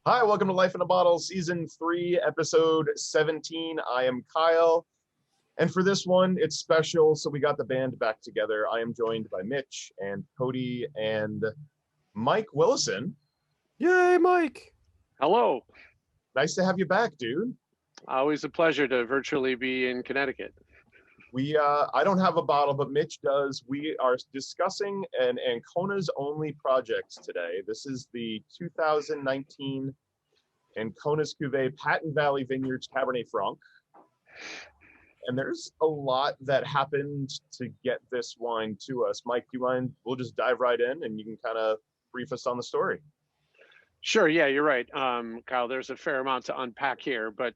Hi, welcome to Life in a Bottle, Season 3, Episode 17. I am Kyle, and for this one, it's special, so we got the band back together. I am joined by Mitch and Cody and Mike Willison. Yay, Mike! Hello. Nice to have you back, dude. Always a pleasure to virtually be in Connecticut. I don't have a bottle, but Mitch does. We are discussing an Ancona's only project today. This is the 2019 Ancona's Cuvee Patton Valley Vineyards Cabernet Franc. And there's a lot that happened to get this wine to us. Mike, do you mind? We'll just dive right in and you can kind of brief us on the story. Sure, yeah, you're right. Kyle, there's a fair amount to unpack here, but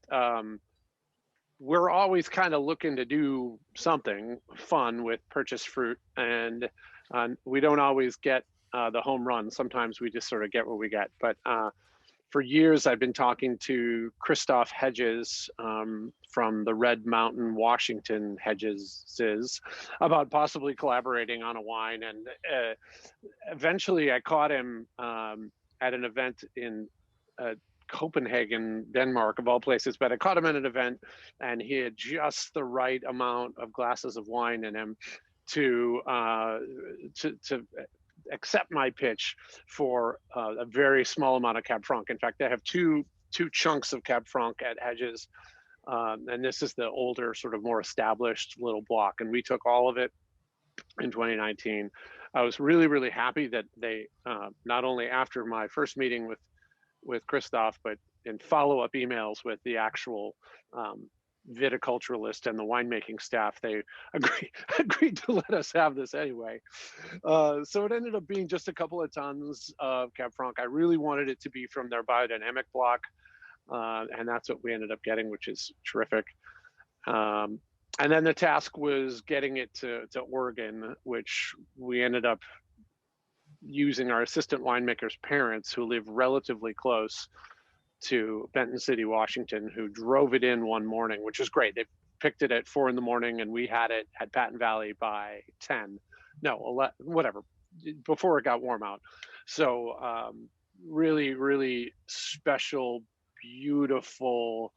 we're always kind of looking to do something fun with purchased fruit, and we don't always get the home run. Sometimes we just sort of get what we get. But for years, I've been talking to Hedges from the Red Mountain, Washington Hedges about possibly collaborating on a wine. And eventually I caught him at an event in Copenhagen, Denmark, of all places, but I caught him at an event and he had just the right amount of glasses of wine in him to accept my pitch for a very small amount of Cab Franc. In fact, I have two chunks of Cab Franc at Hedges, and this is the older, sort of more established little block, and we took all of it in 2019. I was really, really happy that they, not only after my first meeting with Christoph, but in follow-up emails with the actual viticulturalist and the winemaking staff, they agreed to let us have this anyway. So it ended up being just a couple of tons of Cab Franc. I really wanted it to be from their biodynamic block, and that's what we ended up getting, which is terrific. And then the task was getting it to Oregon, which we ended up using our assistant winemaker's parents, who live relatively close to Benton City, Washington, who drove it in one morning, which was great. They picked it at 4 a.m. and we had it at Patton Valley by 10. No, 11, whatever, before it got warm out. So really, really special, beautiful,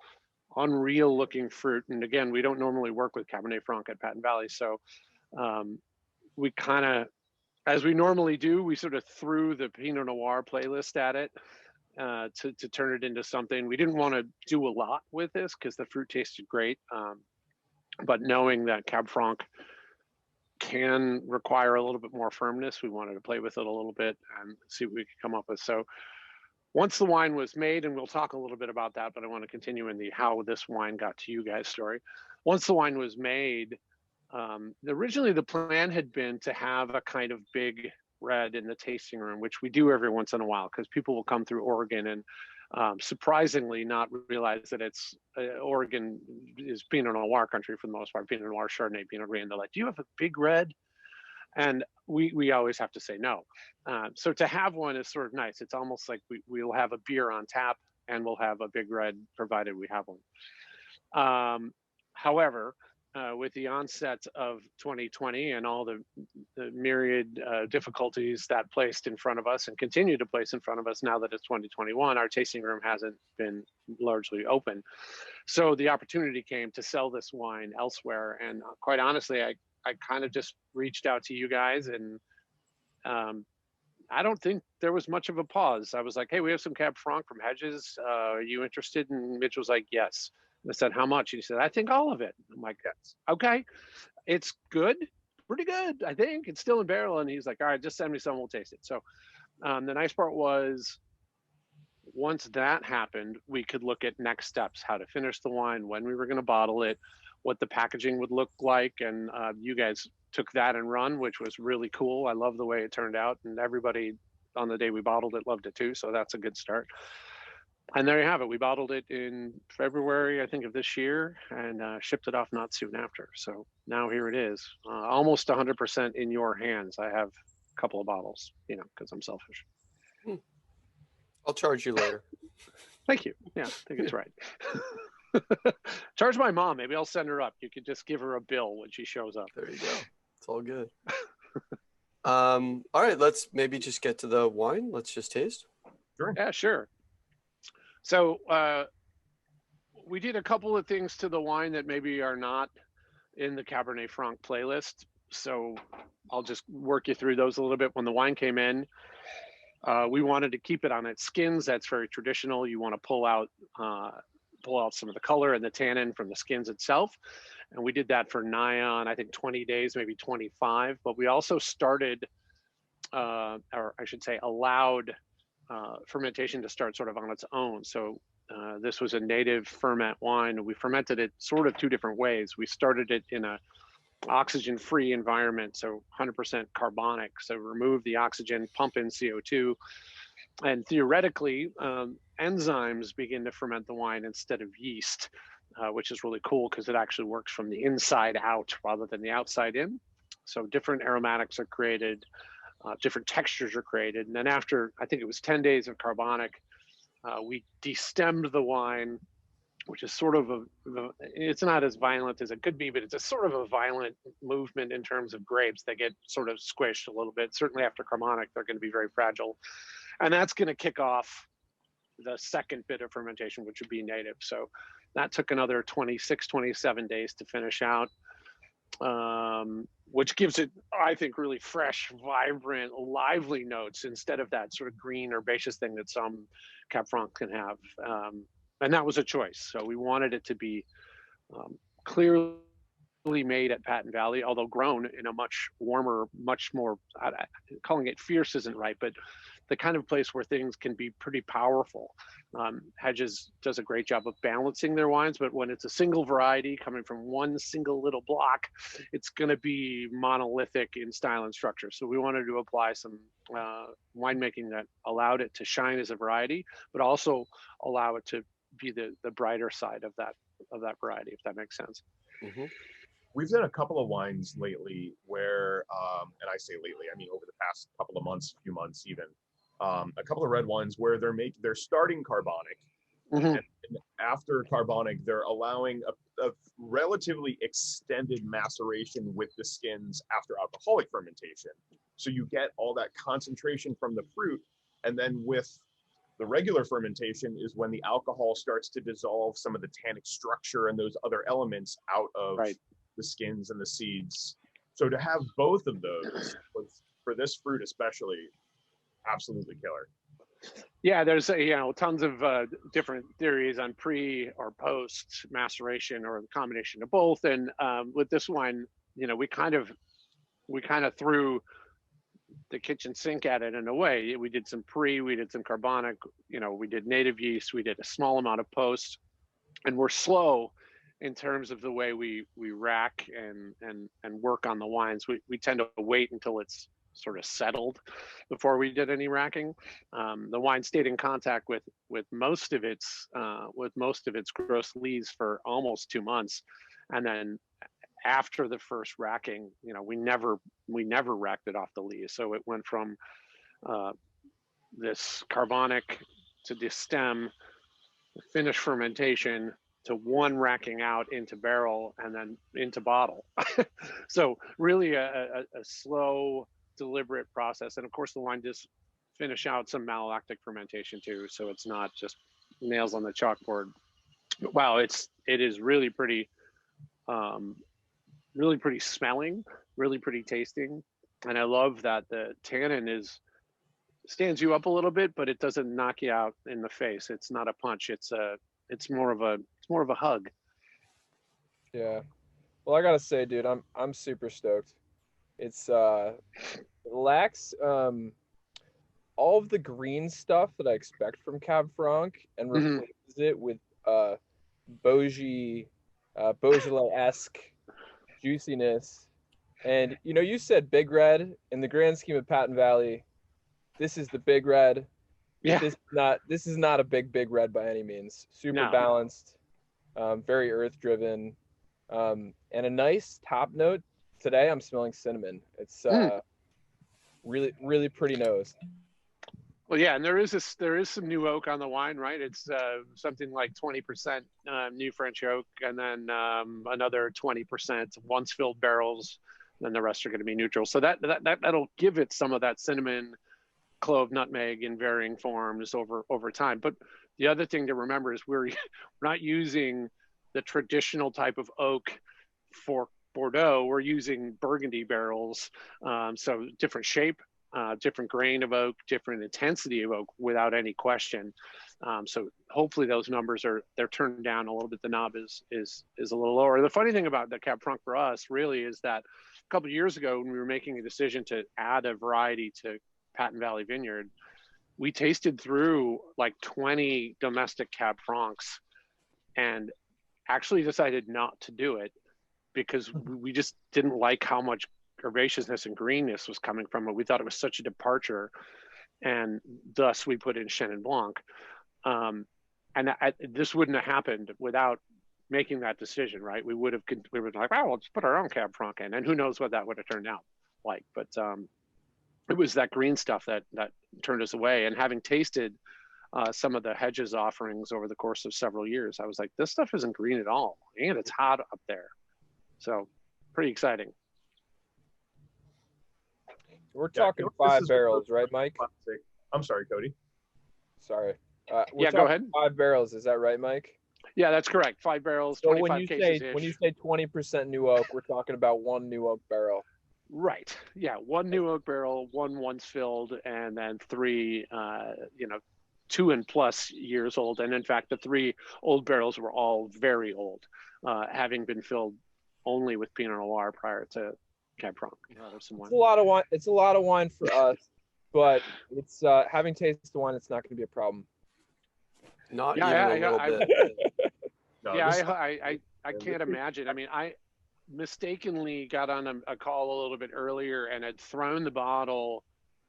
unreal looking fruit. And again, we don't normally work with Cabernet Franc at Patton Valley. So we kind of, as we normally do, we sort of threw the Pinot Noir playlist at it to turn it into something. We didn't want to do a lot with this because the fruit tasted great. But knowing that Cab Franc can require a little bit more firmness, we wanted to play with it a little bit and see what we could come up with. So once the wine was made, and we'll talk a little bit about that, but I want to continue in the how this wine got to you guys story. Once the wine was made, originally the plan had been to have a kind of big red in the tasting room, which we do every once in a while because people will come through Oregon and surprisingly not realize that it's Oregon is Pinot Noir country for the most part, Pinot Noir, Chardonnay, Pinot Gris, and they're like, do you have a big red? And we always have to say no. So to have one is sort of nice. It's almost like we'll have a beer on tap and we'll have a big red provided we have one. However, with the onset of 2020 and all the myriad difficulties that placed in front of us and continue to place in front of us now that it's 2021, our tasting room hasn't been largely open. So the opportunity came to sell this wine elsewhere. And quite honestly, I kind of just reached out to you guys, and I don't think there was much of a pause. I was like, hey, we have some Cab Franc from Hedges. Are you interested? And Mitch was like, yes. And I said, how much? And he said, I think all of it. I'm like, yes. Okay. It's good. Pretty good, I think. It's still in barrel. And he's like, all right, just send me some. We'll taste it. So the nice part was once that happened, we could look at next steps, how to finish the wine, when we were going to bottle it, what the packaging would look like. And you guys took that and run, which was really cool. I love the way it turned out. And everybody on the day we bottled it loved it too. So that's a good start. And there you have it. We bottled it in February, I think, of this year, and shipped it off not soon after. So now here it is, almost 100% in your hands. I have a couple of bottles, because I'm selfish. I'll charge you later. Thank you. Yeah, I think it's right. Charge my mom. Maybe I'll send her up. You could just give her a bill when she shows up. There you go. It's all good. All right, let's maybe just get to the wine. Let's just taste. Sure. Yeah, sure. So we did a couple of things to the wine that maybe are not in the Cabernet Franc playlist. So I'll just work you through those a little bit. When the wine came in, we wanted to keep it on its skins. That's very traditional. You want to pull out some of the color and the tannin from the skins itself. And we did that for nigh on, I think, 20 days, maybe 25. But we also started, or I should say, allowed fermentation to start sort of on its own. So this was a native ferment wine. We fermented it sort of two different ways. We started it in a oxygen-free environment, so 100% carbonic. So remove the oxygen, pump in CO2, and theoretically, enzymes begin to ferment the wine instead of yeast, which is really cool because it actually works from the inside out rather than the outside in. So different aromatics are created, different textures are created. And then after, I think it was 10 days of carbonic, we destemmed the wine, which is sort of it's not as violent as it could be, but it's a sort of a violent movement in terms of grapes. They get sort of squished a little bit. Certainly after carbonic, they're going to be very fragile. And that's going to kick off the second bit of fermentation, which would be native. So that took another 26, 27 days to finish out, which gives it, I think, really fresh, vibrant, lively notes instead of that sort of green herbaceous thing that some Cab Franc can have. And that was a choice. So we wanted it to be clearly made at Patton Valley, although grown in a much warmer, much more, calling it fierce isn't right, but the kind of place where things can be pretty powerful. Hedges does a great job of balancing their wines, but when it's a single variety coming from one single little block, it's going to be monolithic in style and structure. So we wanted to apply some winemaking that allowed it to shine as a variety, but also allow it to be the brighter side of that variety, if that makes sense. Mm-hmm. We've done a couple of wines lately where, and I say lately, I mean over the past couple of months, few months even, a couple of red wines where they're starting carbonic, Mm-hmm. and after carbonic, they're allowing a relatively extended maceration with the skins after alcoholic fermentation. So you get all that concentration from the fruit, and then with the regular fermentation is when the alcohol starts to dissolve some of the tannic structure and those other elements out of the skins and the seeds. So to have both of those for this fruit especially, absolutely killer. Yeah, there's tons of different theories on pre or post maceration or the combination of both. And with this wine, we kind of threw the kitchen sink at it in a way. We did some pre, we did some carbonic, we did native yeast, we did a small amount of post, and we're slow in terms of the way we rack and work on the wines. We tend to wait until it's sort of settled before we did any racking. The wine stayed in contact with most of its gross lees for almost 2 months, and then after the first racking, we never racked it off the lees. So it went from this carbonic to destem, finish fermentation, to one racking out into barrel and then into bottle. So really a slow, deliberate process. And of course the wine does finish out some malolactic fermentation too. So it's not just nails on the chalkboard. But wow, it is really pretty smelling, really pretty tasting. And I love that the tannin stands you up a little bit, but it doesn't knock you out in the face. It's not a punch. It's more of a hug. Yeah. Well, I gotta say, dude, I'm super stoked. It lacks all of the green stuff that I expect from Cab Franc and replaces it with Beaujolais-esque juiciness. And you said big red. In the grand scheme of Patton Valley, this is the big red. Yeah. This is not a big red by any means. Super balanced, very earth driven, and a nice top note. Today I'm smelling cinnamon. It's really, really pretty nose. Well, yeah, and there is some new oak on the wine, right? It's something like 20% new French oak, and then another 20% once filled barrels. Then the rest are going to be neutral. So that'll give it some of that cinnamon clove, nutmeg in varying forms over time. But the other thing to remember is we're not using the traditional type of oak for Bordeaux. We're using Burgundy barrels, so different shape, different grain of oak, different intensity of oak, without any question. So hopefully those numbers they're turned down a little bit. The knob is a little lower. The funny thing about the Cab Franc for us really is that a couple of years ago, when we were making a decision to add a variety to Patton Valley Vineyard, we tasted through like 20 domestic Cab Francs and actually decided not to do it because we just didn't like how much herbaceousness and greenness was coming from it. We thought it was such a departure, and thus we put in Chenin Blanc. This wouldn't have happened without making that decision, right? We were like, oh, let's put our own Cab Franc in, and who knows what that would have turned out like. But it was that green stuff that turned us away. And having tasted some of the Hedges offerings over the course of several years, I was like, this stuff isn't green at all, and it's hot up there. So pretty exciting. We're talking 5 barrels, right, Mike? Classic. I'm sorry, Cody. Sorry. Yeah, go ahead. 5 barrels, is that right, Mike? Yeah, that's correct. 5 barrels, So 25 cases. When you say 20% new oak, we're talking about 1 new oak barrel. Right. Yeah, 1 new oak barrel, 1 once filled, and then 3, 2 and plus years old. And in fact, the 3 old barrels were all very old, having been filled only with Pinot Noir prior to Cab Franc. It's a lot of wine. It's a lot of wine for us, but it's having tasted the wine, it's not going to be a problem. Not even a little bit. I can't imagine. I mean, I mistakenly got on a call a little bit earlier and had thrown the bottle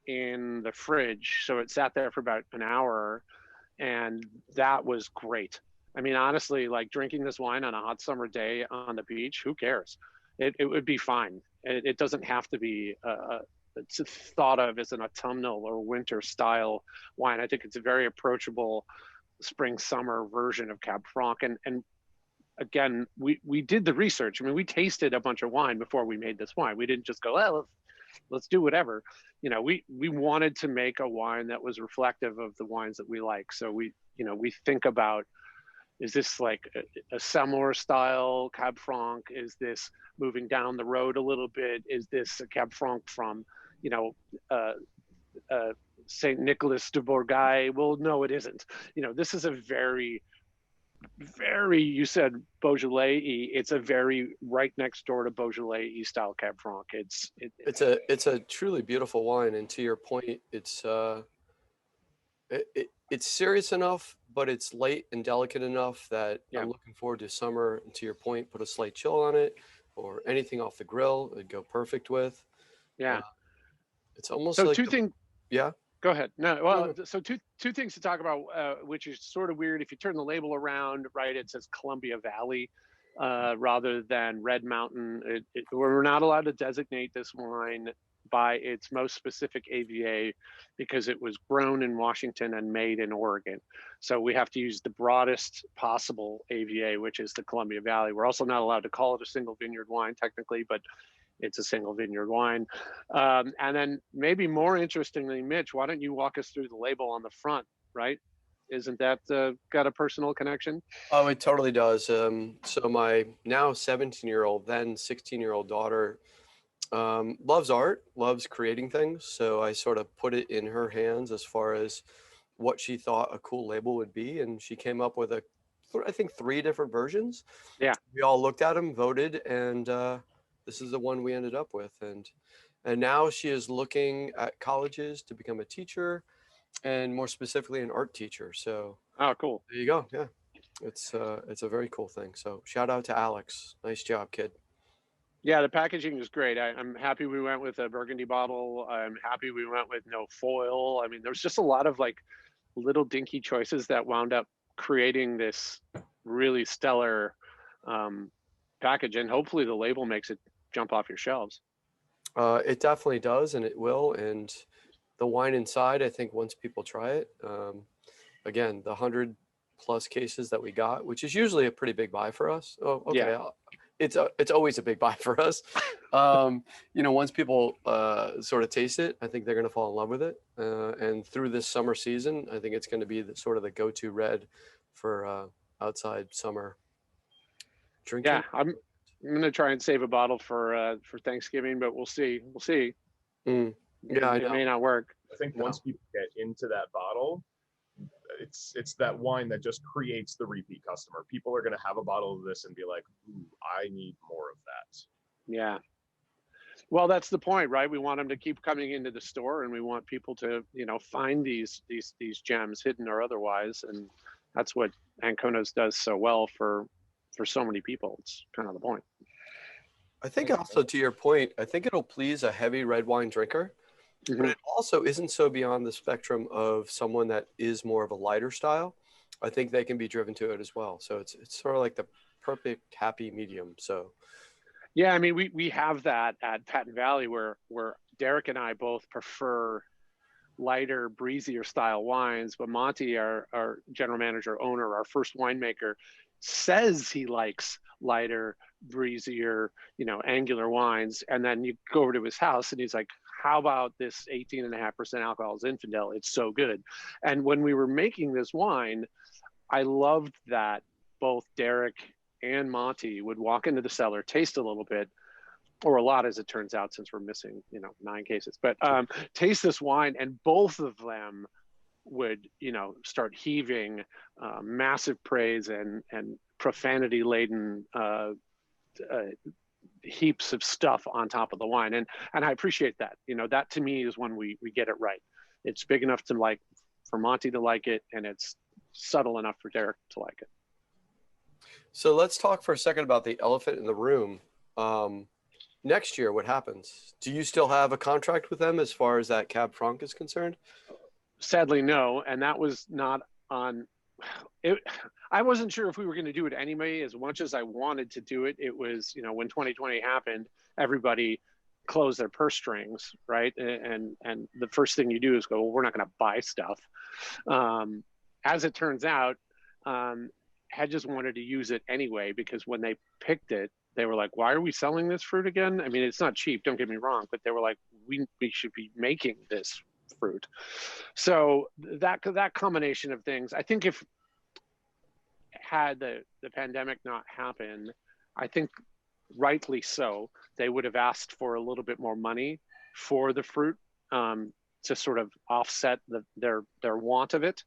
in the fridge, so it sat there for about an hour, and that was great. I mean, honestly, like drinking this wine on a hot summer day on the beach, who cares? It would be fine. It doesn't have to be it's thought of as an autumnal or winter style wine. I think it's a very approachable spring summer version of Cab Franc. And again, we did the research. I mean, we tasted a bunch of wine before we made this wine. We didn't just go, well, let's do whatever. We wanted to make a wine that was reflective of the wines that we like. So we think about, is this like a Saumur style Cab Franc? Is this moving down the road a little bit? Is this a Cab Franc from, St. Nicholas de Bourgogne? Well, no, it isn't. This is a very, very, you said Beaujolais-y. It's a very right next door to Beaujolais-y style Cab Franc. It's a truly beautiful wine, and to your point, it's serious enough, but it's light and delicate enough that I'm looking forward to summer. And to your point, put a slight chill on it, or anything off the grill, it'd go perfect with. Yeah, it's almost so like two things. Yeah. Go ahead. No, well, so two things to talk about, which is sort of weird. If you turn the label around, right, it says Columbia Valley rather than Red Mountain. We're not allowed to designate this wine by its most specific AVA because it was grown in Washington and made in Oregon. So we have to use the broadest possible AVA, which is the Columbia Valley. We're also not allowed to call it a single vineyard wine technically, but it's a single vineyard wine. And then maybe more interestingly, Mitch, why don't you walk us through the label on the front, right? Isn't that got a personal connection? Oh, it totally does. So my now 17-year-old, then 16-year-old daughter loves art, loves creating things. So I sort of put it in her hands as far as what she thought a cool label would be. And she came up with I think 3 different versions. Yeah. We all looked at them, voted, and this is the one we ended up with. And now she is looking at colleges to become a teacher, and more specifically an art teacher. So cool. There you go. Yeah. It's a very cool thing. So shout out to Alex. Nice job, kid. Yeah, the packaging is great. I'm happy we went with a Burgundy bottle. I'm happy we went with no foil. I mean, there's just a lot of like little dinky choices that wound up creating this really stellar package. And hopefully the label makes it jump off your shelves. It definitely does, and it will. And the wine inside, I think once people try it, again, the 100+ cases that we got, which is usually a pretty big buy for us. Oh, okay. Yeah. it's always a big buy for us. Once people sort of taste it, I think they're going to fall in love with it. And through this summer season, I think it's going to be sort of the go-to red for outside summer drinking. Yeah, I'm going to try and save a bottle for Thanksgiving, but we'll see. We'll see. Yeah, it may not work. I think once people get into that bottle, it's that wine that just creates the repeat customer. People are going to have a bottle of this and be like, ooh, I need more of that. Yeah. Well, that's the point, right? We want them to keep coming into the store, and we want people to, find these gems, hidden or otherwise. And that's what Ancona's does so well for so many people. It's kind of the point. I think also, to your point, I think it'll please a heavy red wine drinker. But it also isn't so beyond the spectrum of someone that is more of a lighter style. I think they can be driven to it as well. So it's sort of like the perfect happy medium. So yeah, I mean, we have that at Patton Valley where Derek and I both prefer lighter, breezier style wines, but Monty, our general manager, owner, our first winemaker, says he likes lighter, breezier, angular wines. And then you go over to his house and he's like, how about this 18.5% alcohol Zinfandel? It's so good. And when we were making this wine, I loved that both Derek and Monty would walk into the cellar, taste a little bit, or a lot as it turns out, since we're missing, 9 cases, but taste this wine, and both of them would, start heaving massive praise and profanity laden heaps of stuff on top of the wine. And I appreciate that. That to me is when we get it right. It's big enough for Monty to like it, and it's subtle enough for Derek to like it. So let's talk for a second about the elephant in the room. Next year, what happens? Do you still have a contract with them as far as that Cab Franc is concerned? Sadly, no. And that was not on it. I wasn't sure if we were going to do it anyway. As much as I wanted to do it, it was, when 2020 happened, everybody closed their purse strings, right? And the first thing you do is go, well, we're not going to buy stuff. As it turns out, Hedges wanted to use it anyway, because when they picked it, they were like, why are we selling this fruit again? I mean, it's not cheap, don't get me wrong, but they were like, we should be making this fruit. So that combination of things, I think if had the pandemic not happened, I think rightly so, they would have asked for a little bit more money for the fruit to sort of offset their want of it.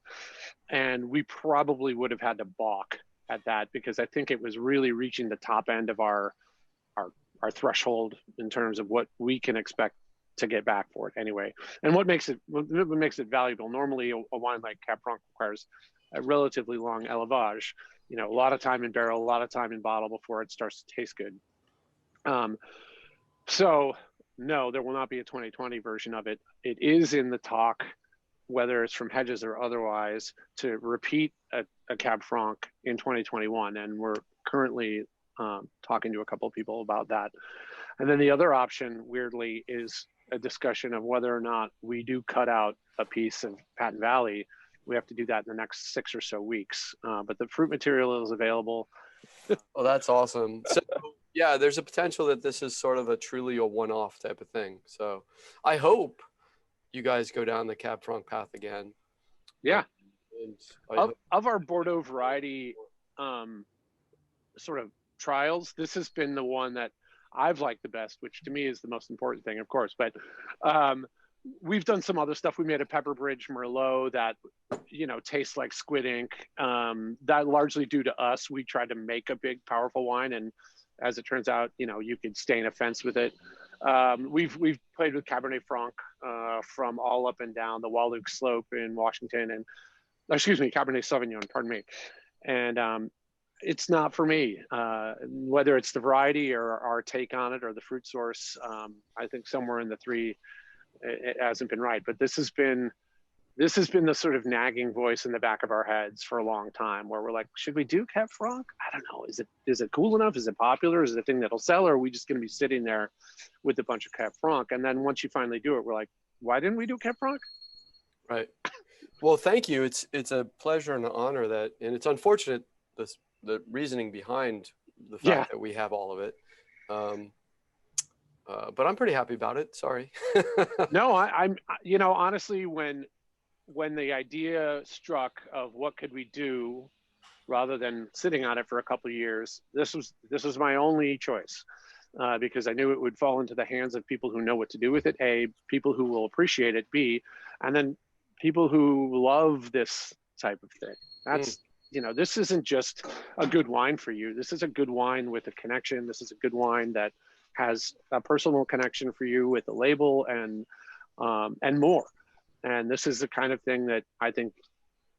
And we probably would have had to balk at that, because I think it was really reaching the top end of our threshold in terms of what we can expect to get back for it anyway. And what makes it valuable, normally a wine like Cab Franc requires a relatively long élevage, a lot of time in barrel, a lot of time in bottle before it starts to taste good. So no, there will not be a 2020 version of it. It is in the talk, whether it's from Hedges or otherwise, to repeat a Cab Franc in 2021. And we're currently talking to a couple of people about that. And then the other option, weirdly, is a discussion of whether or not we do cut out a piece of Patton Valley. We have to do that in the next 6 or so weeks. But the fruit material is available. Oh, that's awesome. So yeah, there's a potential that this is sort of a truly a one-off type of thing. So I hope you guys go down the Cab Franc path again. Yeah. Of our Bordeaux variety sort of trials, this has been the one that I've liked the best, which to me is the most important thing, of course. But we've done some other stuff. We made a Pepper Bridge Merlot that, tastes like squid ink. That largely due to us. We tried to make a big, powerful wine, and as it turns out, you could stain a fence with it. We've played with Cabernet Franc from all up and down the Walluk Slope in Washington, and Cabernet Sauvignon, pardon me. And it's not for me, whether it's the variety or our take on it or the fruit source. I think somewhere in the three, it hasn't been right. But this has been the sort of nagging voice in the back of our heads for a long time, where we're like, should we do Cab Franc? I don't know. Is it cool enough? Is it popular? Is it a thing that'll sell? Or are we just going to be sitting there with a bunch of Cab Franc? And then once you finally do it, we're like, why didn't we do Cab Franc? Right. Well, thank you. It's a pleasure and an honor and it's unfortunate the reasoning behind the fact that we have all of it. But I'm pretty happy about it. Sorry. No, I'm, you know, honestly, when the idea struck of what could we do rather than sitting on it for a couple of years, this was my only choice, because I knew it would fall into the hands of people who know what to do with it. A, people who will appreciate it. B, and then people who love this type of thing. That's, you know, this isn't just a good wine for you. This is a good wine with a connection. This is a good wine that has a personal connection for you with the label and more. And this is the kind of thing that I think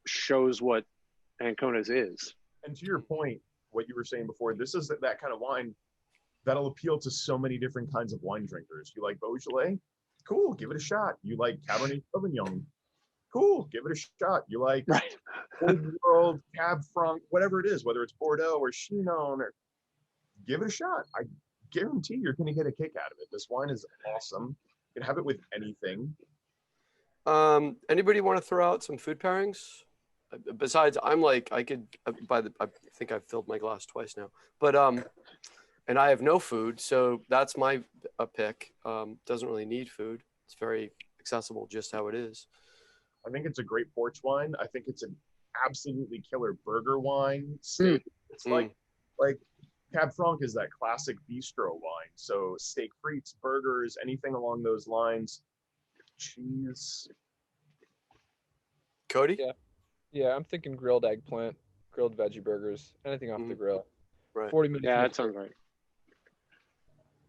shows what Ancona's is. And to your point, what you were saying before, this is that kind of wine that'll appeal to so many different kinds of wine drinkers. You like Beaujolais? Cool, give it a shot. You like Cabernet Sauvignon? Cool, give it a shot. You like Old World, Cab Franc, whatever it is, whether it's Bordeaux or Chinon, or give it a shot. I guarantee you're going to get a kick out of it. This wine is awesome. You can have it with anything. Anybody want to throw out some food pairings? Besides, I'm like, I think I've filled my glass twice now, but, and I have no food. So that's my pick. Doesn't really need food. It's very accessible just how it is. I think it's a great porch wine. I think it's an absolutely killer burger wine. Steak. It's like Cab Franc is that classic bistro wine. So steak frites, burgers, anything along those lines. Cheese. Cody? Yeah, I'm thinking grilled eggplant, grilled veggie burgers, anything off the grill. Right. 40 minutes. Yeah, that sounds right.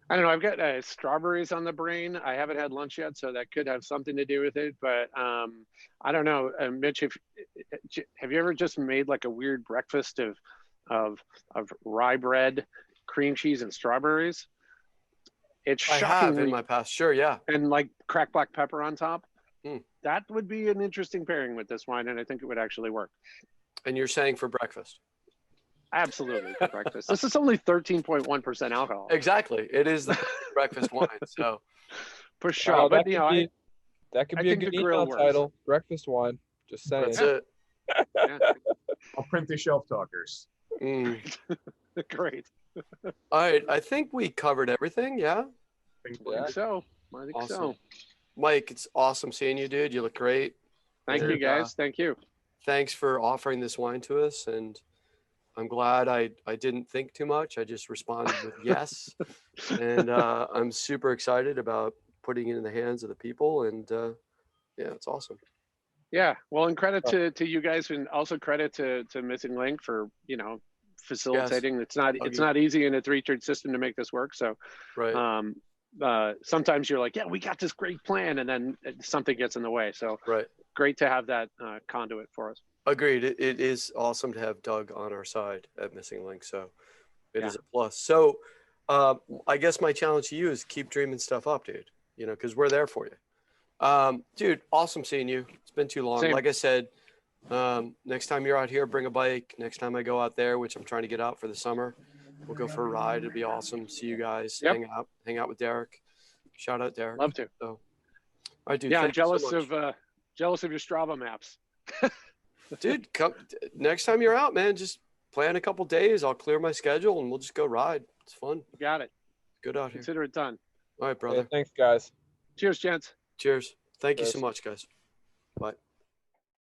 I don't know. I've got strawberries on the brain. I haven't had lunch yet, so that could have something to do with it. But I don't know, Mitch. Have you ever just made like a weird breakfast of rye bread, cream cheese, and strawberries? It's shocking. I have in my past. Sure, yeah. And like cracked black pepper on top. That would be an interesting pairing with this wine, and I think it would actually work. And you're saying for breakfast? Absolutely for breakfast. This is only 13.1% alcohol. Exactly. It is the breakfast wine. So for sure. But you know, that could be a good email title. Breakfast wine. Just saying. That's it. Yeah. I'll print the shelf talkers. Great. All right. I think we covered everything. Yeah. I think so. Awesome. Mike, it's awesome seeing you, dude. You look great. Thank you, guys. Thank you. Thanks for offering this wine to us. And I'm glad I didn't think too much. I just responded with yes. And I'm super excited about putting it in the hands of the people. And yeah, it's awesome. Yeah. Well, and credit to you guys, and also credit to Missing Link for, you know, facilitating. Yes. It's not easy in a 3-tiered system to make this work. So sometimes you're like, yeah, we got this great plan, and then something gets in the way. So great to have that conduit for us. Agreed. It is awesome to have Doug on our side at Missing Link. So it is a plus. So I guess my challenge to you is keep dreaming stuff up, dude, you know, because we're there for you. Dude, awesome seeing you. It's been too long. Same. Like I said, next time you're out here, bring a bike. Next time I go out there, which I'm trying to get out for the summer, we'll go for a ride. It'll be awesome. See you guys. Hang out with Derek. Shout out Derek. Love to. So, all right, dude. Yeah, I'm jealous of your Strava maps. Dude, come next time you're out, man. Just plan a couple days. I'll clear my schedule and we'll just go ride. It's fun. You got it. Good out here. Consider it done. All right, brother. Yeah, thanks, guys. Cheers, gents. Cheers. Thank you so much, guys. Bye.